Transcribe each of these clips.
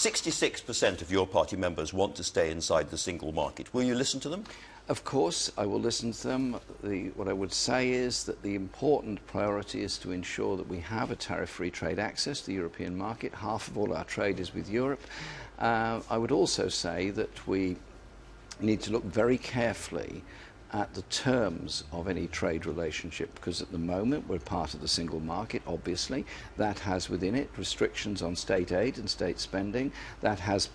66% of your party members want to stay inside the single market. Will you listen to them? Of course, I will listen to them. What I would say is that the important priority is to ensure that we have a tariff-free trade access to the European market. Half of all our trade is with Europe. I would also say that we need to look very carefully at the terms of any trade relationship, because at the moment we're part of the single market, obviously. That has within it restrictions on state aid and state spending. That has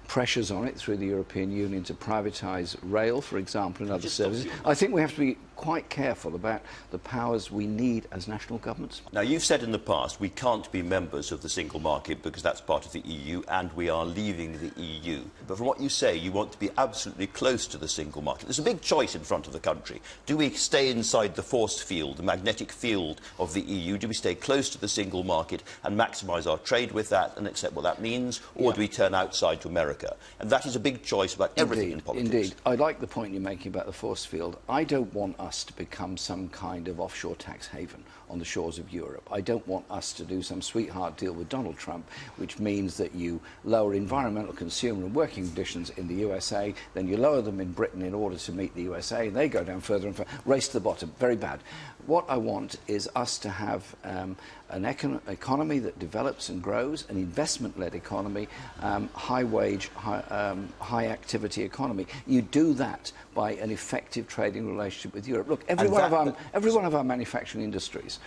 pressures on it through the European Union to privatise rail, for example, and other services. I think we have to be quite careful about the powers we need as national governments. Now, you've said in the past we can't be members of the single market because that's part of the EU and we are leaving the EU. But from what you say, you want to be absolutely close to the single market. There's a big choice in front of the country. Do we stay inside the force field, the magnetic field of the EU? Do we stay close to the single market and maximise our trade with that and accept what that means? Or do we turn outside to America? And that is a big choice about everything in politics. Indeed. I like the point you're making about the force field. I don't want us to become some kind of offshore tax haven on the shores of Europe. I don't want us to do some sweetheart deal with Donald Trump, which means that you lower environmental, consumer and working conditions in the USA, then you lower them in Britain in order to meet the USA, and they go down further and further, race to the bottom. Very bad. What I want is us to have an economy that develops and grows, an investment-led economy, high-wage, high-activity economy. You do that by an effective trading relationship with Europe. Look, every one of our manufacturing industries,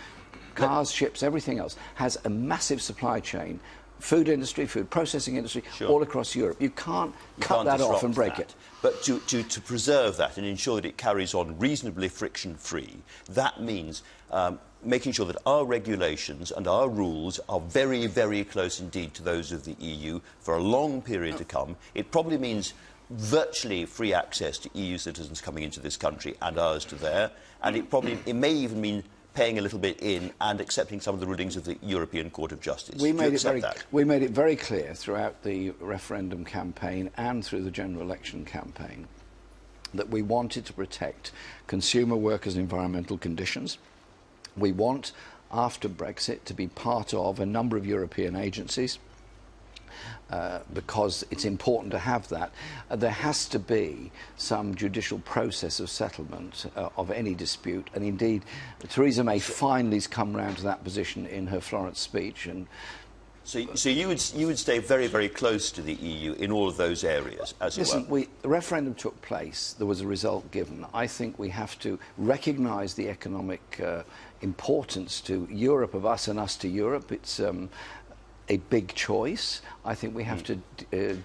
cars, ships, everything else, has a massive supply chain. Food industry, food processing industry, all across Europe. You can't cut that off and break it. But to preserve that and ensure that it carries on reasonably friction-free, that means making sure that our regulations and our rules are very, very close indeed to those of the EU for a long period to come. It probably means virtually free access to EU citizens coming into this country and ours to there, and it may even mean paying a little bit in and accepting some of the rulings of the European Court of Justice. We made it very clear throughout the referendum campaign and through the general election campaign that we wanted to protect consumer, workers and environmental conditions. We want, after Brexit, to be part of a number of European agencies, because it's important to have that. There has to be some judicial process of settlement of any dispute, and indeed Theresa May finally has come round to that position in her Florence speech. And so you would stay very, very close to the EU in all of those areas, as listen, well? The referendum took place, there was a result given. I think we have to recognise the economic importance to Europe of us and us to Europe. It's a big choice. I think we have to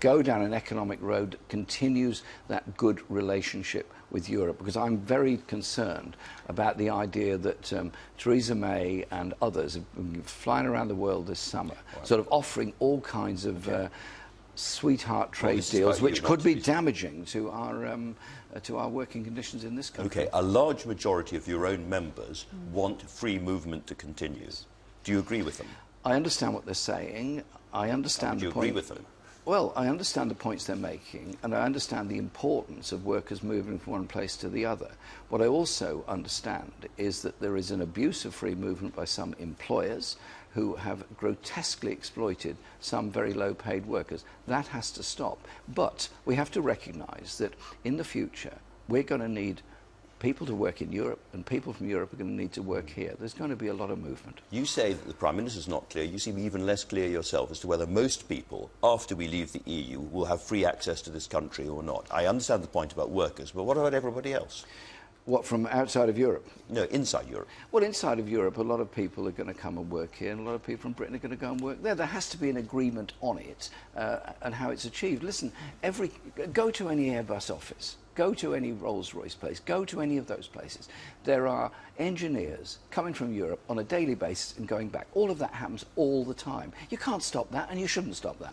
go down an economic road that continues that good relationship with Europe, because I'm very concerned about the idea that Theresa May and others have been flying around the world this summer, sort of offering all kinds of sweetheart trade deals, which could be damaging to our working conditions in this country. Okay, a large majority of your own members want free movement to continue. Do you agree with them? I understand what they're saying. I understand the point. Do you agree with them? Well, I understand the points they're making, and I understand the importance of workers moving from one place to the other. What I also understand is that there is an abuse of free movement by some employers who have grotesquely exploited some very low-paid workers. That has to stop. But we have to recognise that in the future we're going to need people to work in Europe, and people from Europe are going to need to work here. There's going to be a lot of movement. You say that the Prime Minister's not clear. You seem even less clear yourself as to whether most people, after we leave the EU, will have free access to this country or not. I understand the point about workers, but what about everybody else? What, from outside of Europe? No, inside Europe. Well, inside of Europe, a lot of people are going to come and work here, and a lot of people from Britain are going to go and work there. There has to be an agreement on it and how it's achieved. Listen, go to any Airbus office. Go to any Rolls-Royce place, go to any of those places. There are engineers coming from Europe on a daily basis and going back. All of that happens all the time. You can't stop that, and you shouldn't stop that.